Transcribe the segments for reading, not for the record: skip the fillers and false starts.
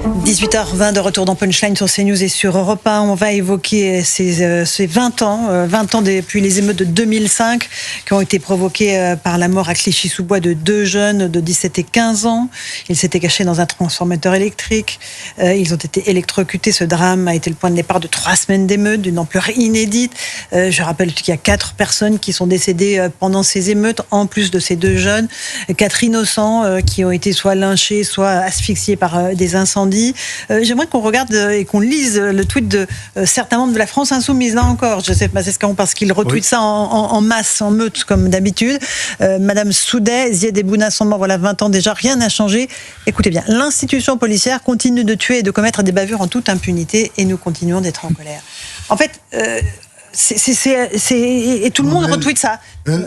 18h20 de retour dans Punchline sur CNews et sur Europe 1. On va évoquer ces 20 ans depuis les émeutes de 2005 qui ont été provoquées par la mort à Clichy-sous-Bois de deux jeunes de 17 et 15 ans. Ils s'étaient cachés dans un transformateur électrique. Ils ont été électrocutés. Ce drame a été le point de départ de 3 semaines d'émeutes d'une ampleur inédite. Je rappelle qu'il y a 4 personnes qui sont décédées pendant ces émeutes, en plus de ces deux jeunes. 4 innocents qui ont été soit lynchés, soit asphyxiés par des incendies. J'aimerais qu'on regarde et qu'on lise le tweet de certains membres de la France Insoumise. Là encore, Joseph Massescaron, parce qu'il retweet ça en masse, en meute, comme d'habitude. Madame Soudet, Zied et Bouna sont morts, voilà 20 ans déjà, rien n'a changé. Écoutez bien, l'institution policière continue de tuer et de commettre des bavures en toute impunité et nous continuons d'être en colère. En fait, et tout le monde retweet ça.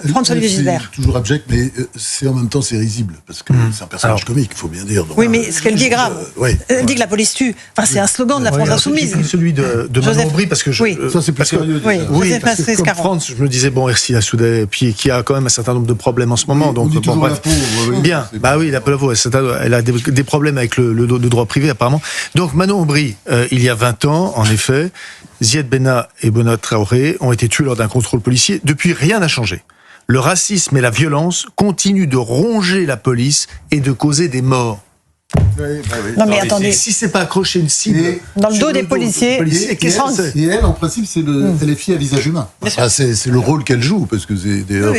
François-Olivier Gisbert. C'est toujours abject, mais en même temps c'est risible, parce que c'est un personnage comique, il faut bien dire. Donc, oui, mais ce qu'elle dit est grave. Elle dit que la police tue. Enfin, c'est un slogan de la France Insoumise. C'est celui de Manon Aubry, parce que ça c'est plus sérieux. Oui, parce que comme France, je me disais, bon, Ercy la Soudet, puis qui a quand même un certain nombre de problèmes en ce moment. Donc, bon, bref. La pauvre, bien, oui, la pauvre, elle a des problèmes avec le droit privé, apparemment. Donc, Manon Aubry, il y a 20 ans, en effet, Zied Benna et Bouna Traoré ont été tués lors d'un contrôle policier. Depuis, rien n'a changé. Le racisme et la violence continuent de ronger la police et de causer des morts. Non mais attendez. Si c'est pas accrocher une cible dans le dos des policiers, et elle, en principe, c'est elle est fille à visage humain. C'est le rôle qu'elle joue, parce que c'est d'ailleurs,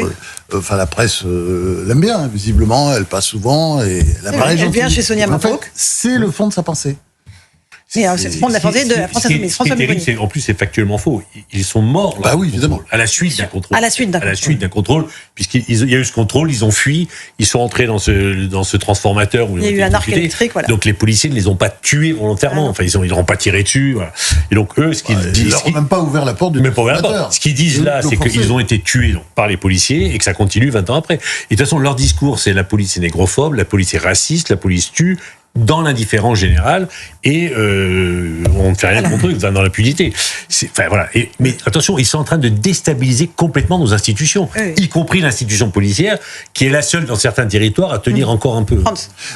la presse l'aime bien, visiblement, elle passe souvent et elle vient chez Sonia Mabrouk. En fait, c'est le fond de sa pensée. C'est le fond de la pensée de la France Insoumise. Ce qui est terrible, en plus, c'est factuellement faux. Ils sont morts. Bah oui, évidemment. À la suite d'un contrôle. À la suite d'un contrôle, puisqu'il y a eu ce contrôle, ils ont fui, ils sont entrés dans ce transformateur où il y a eu un arc électrique, voilà. Donc les policiers ne les ont pas tués volontairement. Enfin, ils leur ont pas tiré dessus, voilà. Et donc eux, ce qu'ils disent, ils leur ont même pas ouvert la porte du transformateur. Ce qu'ils disent là, c'est qu'ils ont été tués par les policiers et que ça continue 20 ans après. Et de toute façon, leur discours, c'est la police est négrophobe, la police est raciste, la police tue, dans l'indifférence générale, et on ne fait rien contre eux, dans l'impunité. Mais attention, ils sont en train de déstabiliser complètement nos institutions, y compris l'institution policière, qui est la seule dans certains territoires à tenir encore un peu.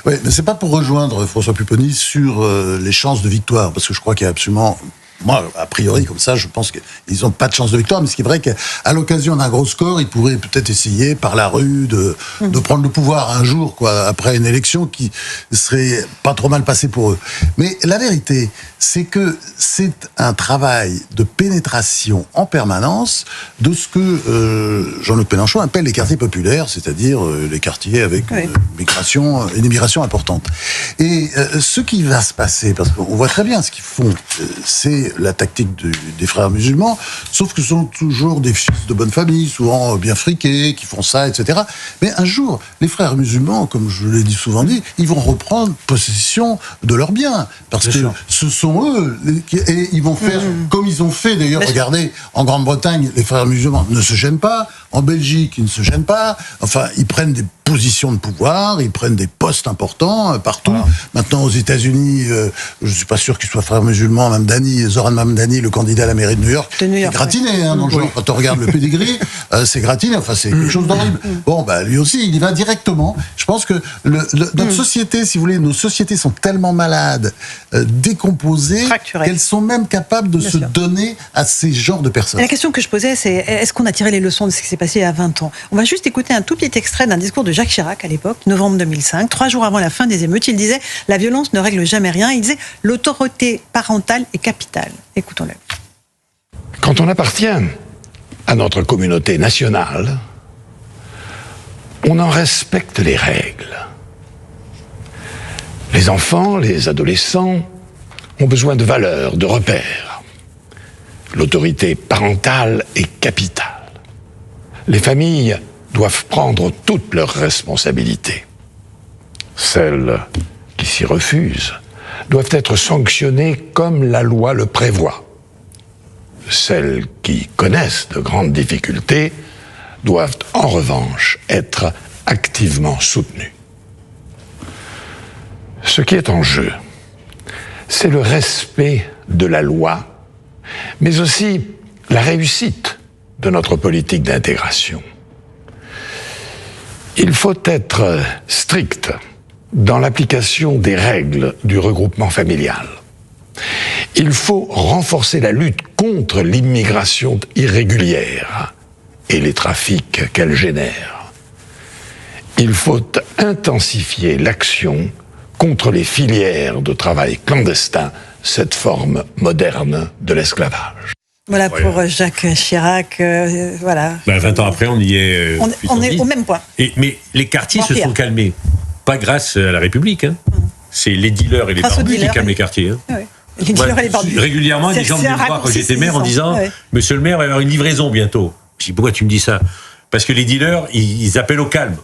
Oui, mais c'est pas pour rejoindre François Pupponi sur les chances de victoire, parce que je crois qu'il y a absolument... Moi, a priori, comme ça, je pense qu'ils n'ont pas de chance de victoire, mais ce qui est vrai qu'à l'occasion d'un gros score, ils pourraient peut-être essayer, par la rue, de prendre le pouvoir un jour, après une élection qui serait pas trop mal passée pour eux. Mais la vérité, c'est que c'est un travail de pénétration en permanence de ce que Jean-Luc Mélenchon appelle les quartiers populaires, c'est-à-dire les quartiers avec une immigration importante. Et ce qui va se passer, parce qu'on voit très bien ce qu'ils font, c'est la tactique des frères musulmans, sauf que ce sont toujours des fils de bonne famille, souvent bien friqués, qui font ça, etc. Mais un jour, les frères musulmans, comme je l'ai souvent dit, ils vont reprendre possession de leurs biens, parce que ce sont eux, et ils vont faire comme ils ont fait, d'ailleurs, regardez, en Grande-Bretagne, les frères musulmans ne se gênent pas, en Belgique, ils ne se gênent pas, enfin, ils prennent des positions de pouvoir, ils prennent des postes importants partout. Voilà. Maintenant, aux États-Unis, je ne suis pas sûr qu'ils soient frères musulmans. Zoran Mamdani, le candidat à la mairie de New York, est gratiné dans le genre. Quand on regarde le pedigree, c'est gratiné. Enfin, c'est quelque chose d'horrible. Bon, lui aussi, il y va directement. Je pense que notre société, si vous voulez, nos sociétés sont tellement malades, décomposées, qu'elles sont même capables de se donner à ces genres de personnes. Et la question que je posais, c'est est-ce qu'on a tiré les leçons de ce qui s'est passé il y a 20 ans ? On va juste écouter un tout petit extrait d'un discours de Jacques Chirac à l'époque, novembre 2005, 3 jours avant la fin des émeutes. Il disait « La violence ne règle jamais rien ». Il disait « L'autorité parentale est capitale ». Écoutons-le. Quand on appartient à notre communauté nationale, on en respecte les règles. Les enfants, les adolescents ont besoin de valeurs, de repères. L'autorité parentale est capitale. Les familles doivent prendre toutes leurs responsabilités. Celles qui s'y refusent doivent être sanctionnées comme la loi le prévoit. Celles qui connaissent de grandes difficultés doivent en revanche être activement soutenues. Ce qui est en jeu, c'est le respect de la loi, mais aussi la réussite de notre politique d'intégration. Il faut être strict dans l'application des règles du regroupement familial. Il faut renforcer la lutte contre l'immigration irrégulière et les trafics qu'elle génère. Il faut intensifier l'action contre les filières de travail clandestin, cette forme moderne de l'esclavage. Voilà pour Jacques Chirac, voilà. 20 ans après, on y est. On est au même point. Mais les quartiers se sont calmés, pas grâce à la République. Hein. C'est les dealers et les barbus qui calment les quartiers. Hein. Oui. Les dealers et les barbus. Régulièrement, des gens me viennent voir quand j'étais maire en disant Monsieur le maire, il va y avoir une livraison bientôt. Je dis pourquoi tu me dis ça? Parce que les dealers, ils appellent au calme.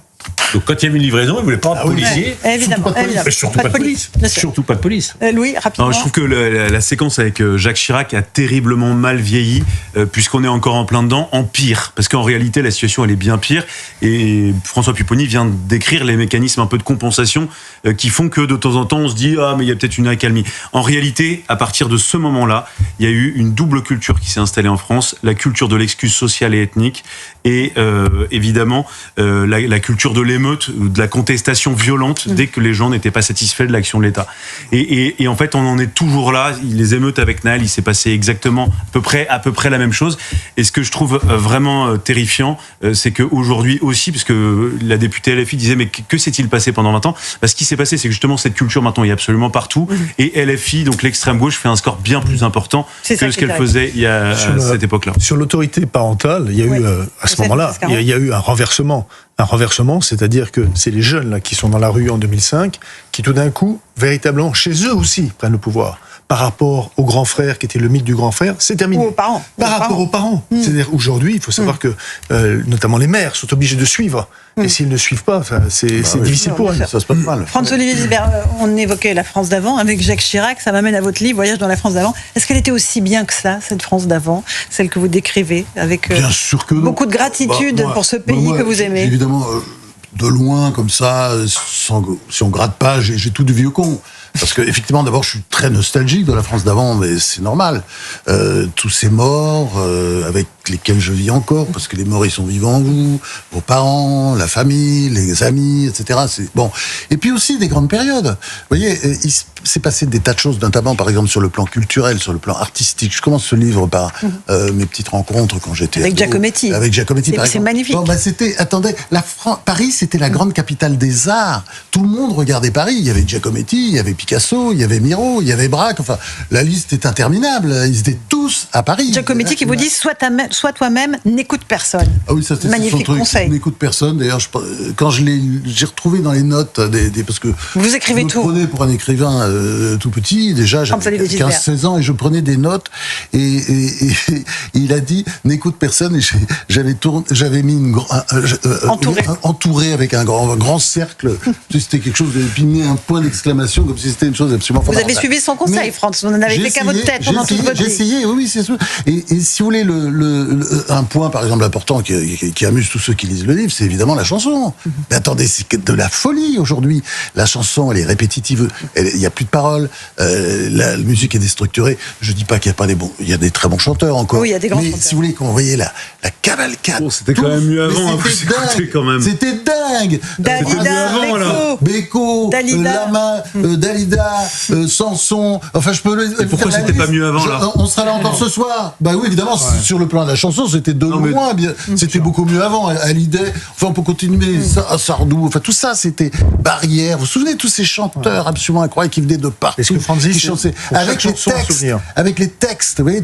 Donc quand il y avait une livraison, ils ne voulaient pas de policiers. Évidemment. Surtout pas de police. Surtout pas de police. Louis, rapidement. Alors, je trouve que la séquence avec Jacques Chirac a terriblement mal vieilli, puisqu'on est encore en plein dedans, en pire. Parce qu'en réalité, la situation, elle est bien pire. Et François Pupponi vient de décrire les mécanismes un peu de compensation qui font que de temps en temps, on se dit « Ah, mais il y a peut-être une accalmie ». En réalité, à partir de ce moment-là, il y a eu une double culture qui s'est installée en France. La culture de l'excuse sociale et ethnique et évidemment la culture de l'émeute, de la contestation violente dès que les gens n'étaient pas satisfaits de l'action de l'État. Et en fait, on en est toujours là. Les émeutes avec Naël, il s'est passé exactement à peu près la même chose. Et ce que je trouve vraiment terrifiant, c'est qu'aujourd'hui aussi, parce que la députée LFI disait mais que s'est-il passé pendant 20 ans? Ce qui s'est passé, c'est que justement cette culture maintenant est absolument partout. Et LFI, donc l'extrême gauche, fait un score bien plus important que ce qu'elle faisait il y a cette époque-là. Sur l'autorité parentale, il y a eu à ce moment-là, il y a eu un renversement. Un renversement, c'est-à-dire que c'est les jeunes là, qui sont dans la rue en 2005 qui tout d'un coup, véritablement, chez eux aussi, prennent le pouvoir. Par rapport au grand frère, qui était le mythe du grand frère, c'est terminé. Ou aux parents. Par rapport aux parents. C'est-à-dire aujourd'hui, il faut savoir que notamment les mères sont obligées de suivre. Et s'ils ne suivent pas, c'est difficile pour elles. Ça se passe mal. François-Olivier Gisbert, on évoquait la France d'avant avec Jacques Chirac, ça m'amène à votre livre Voyage dans la France d'avant. Est-ce qu'elle était aussi bien que ça, cette France d'avant, celle que vous décrivez, avec bien sûr que beaucoup de gratitude pour ce pays que vous aimez? Évidemment, de loin, comme ça, si on gratte pas, j'ai tout du vieux con. Parce que effectivement, d'abord, je suis très nostalgique de la France d'avant, mais c'est normal. Tous ces morts avec lesquels je vis encore, parce que les morts, ils sont vivants en vous, vos parents, la famille, les amis, etc. C'est bon. Et puis aussi des grandes périodes. Vous voyez, il s'est passé des tas de choses, notamment par exemple sur le plan culturel, sur le plan artistique. Je commence ce livre par mes petites rencontres quand j'étais avec ado, Giacometti. Avec Giacometti, par exemple. C'est magnifique. Bon, c'était, attendez, Paris, c'était la grande capitale des arts. Tout le monde regardait Paris. Il y avait Giacometti, il y avait Picasso, il y avait Miro, il y avait Braque. Enfin, la liste est interminable. Ils étaient tous à Paris. Giacometti qui vous dit sois toi-même, n'écoute personne. Ah oui, ça c'était magnifique son truc. Conseil. N'écoute personne. D'ailleurs, quand j'ai retrouvé dans les notes parce que vous écrivez tout. Je me prenais pour un écrivain tout petit. Déjà, j'avais 15-16 ans et je prenais des notes. Et il a dit n'écoute personne. Et j'avais mis entouré avec un grand cercle. C'était quelque chose. Et puis mis un point d'exclamation comme si c'était une chose absolument fondamentale. Vous avez suivi son conseil, Franz. Vous n'en avez fait qu'à votre tête pendant toute votre vie. J'ai essayé. Oui, c'est sûr. Et si vous voulez un point, par exemple, important qui amuse tous ceux qui lisent le livre, c'est évidemment la chanson. Mais attendez, c'est de la folie aujourd'hui. La chanson, elle est répétitive. Il n'y a plus de paroles. La musique est déstructurée. Je dis pas qu'il n'y a pas il y a des très bons chanteurs encore. Oui, il y a des grands chanteurs. Mais si vous voulez, quand vous voyez la cavalcade. C'était quand même mieux avant. C'était dingue. Dalida, Beko, Lama, Dalida, Samson. Enfin, je peux. Et pourquoi c'était pas mieux avant là? On sera là encore ce soir. Bah oui, évidemment. Sur le plan de la chanson, c'était de loin bien. C'était beaucoup mieux avant. Hallyday, enfin on peut continuer. Sardou, enfin tout ça, c'était Barrière. Vous vous souvenez de tous ces chanteurs absolument incroyables qui venaient de partout. Est-ce que Franzi, qui chantaient avec les textes, vous voyez,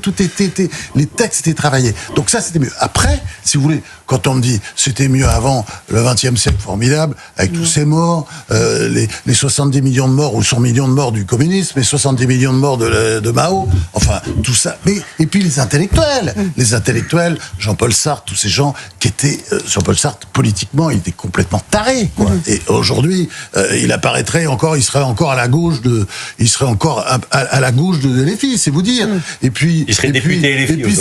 les textes étaient travaillés. Donc ça, c'était mieux. Après, si vous voulez, quand on me dit c'était mieux avant, le XXe siècle formidable, avec tous ces morts, les 70 millions de morts ou 100 millions de morts du communisme, les 70 millions de morts de Mao, enfin tout ça. Et puis les intellectuels, Jean-Paul Sartre, tous ces gens qui étaient Jean-Paul Sartre politiquement, il était complètement taré, quoi. Et aujourd'hui, il serait encore à la gauche de LFI, c'est vous dire. Et puis il serait député LFI. Et puis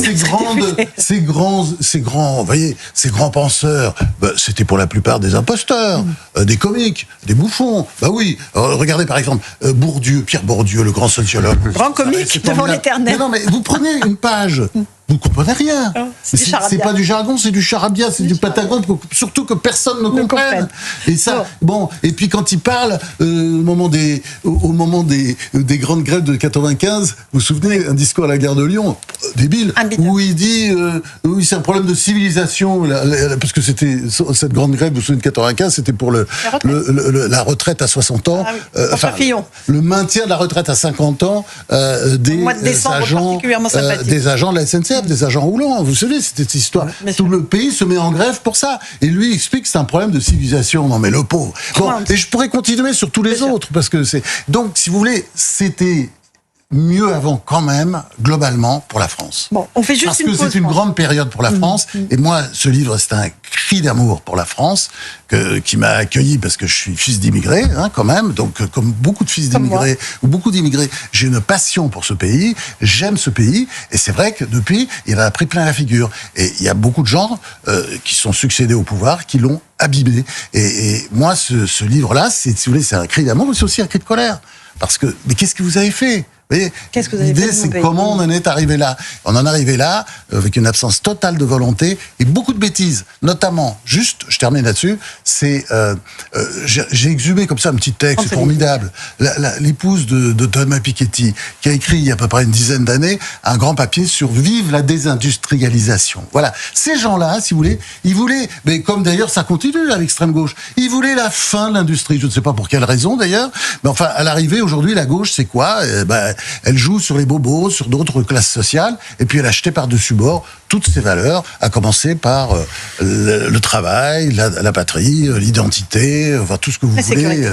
ces grands, vous voyez, ces grands penseurs, c'était pour la plupart des imposteurs, des comiques, des bouffons. Bah oui, regardez par exemple Pierre Bourdieu, le grand sociologue. Grand comique devant l'éternel. Non, mais vous prenez une page Vous comprenez rien. C'est pas du jargon, c'est du charabia, c'est du patagon, surtout que personne ne comprenne. Et ça, bon. Et puis quand il parle au moment des grandes grèves de 95, vous vous souvenez, un discours à la gare de Lyon, débile, où il dit oui, c'est un problème de civilisation, parce que c'était cette grande grève, vous vous souvenez de 95, c'était pour la retraite à 60 ans, le maintien de la retraite à 50 ans des agents de la SNCF. Des agents roulants, vous savez, c'était cette histoire. Tout le pays se met en grève pour ça. Et lui explique que c'est un problème de civilisation. Non mais le pauvre. Bon, et je pourrais continuer sur tous les autres, parce que c'est... Donc, si vous voulez, c'était mieux avant quand même, globalement, pour la France. Bon, on fait juste parce que c'est une grande période pour la France. Et moi, ce livre, c'est un cri d'amour pour la France qui m'a accueilli parce que je suis fils d'immigrés, quand même. Donc, comme beaucoup de fils d'immigrés ou beaucoup d'immigrés, j'ai une passion pour ce pays. J'aime ce pays. Et c'est vrai que depuis, il en a pris plein la figure. Et il y a beaucoup de gens qui sont succédés au pouvoir, qui l'ont abîmé. Et moi, ce livre-là, si vous voulez, c'est un cri d'amour, mais c'est aussi un cri de colère. Parce que, mais qu'est-ce que vous avez fait? Vous voyez, l'idée, c'est comment on en est arrivé là. On en est arrivé là avec une absence totale de volonté et beaucoup de bêtises. Notamment, juste, je termine là-dessus, c'est j'ai exhumé comme ça un petit texte formidable. L'épouse de Thomas Piketty, qui a écrit il y a à peu près une dizaine d'années un grand papier sur Vive la désindustrialisation. Voilà, ces gens-là, si vous voulez, ils voulaient, mais comme d'ailleurs ça continue à l'extrême gauche, ils voulaient la fin de l'industrie. Je ne sais pas pour quelle raison d'ailleurs, mais enfin à l'arrivée aujourd'hui, la gauche, c'est quoi? Elle joue sur les bobos, sur d'autres classes sociales, et puis elle a jeté par-dessus bord toutes ses valeurs, à commencer par le travail, la patrie, l'identité, enfin tout ce que vous voulez.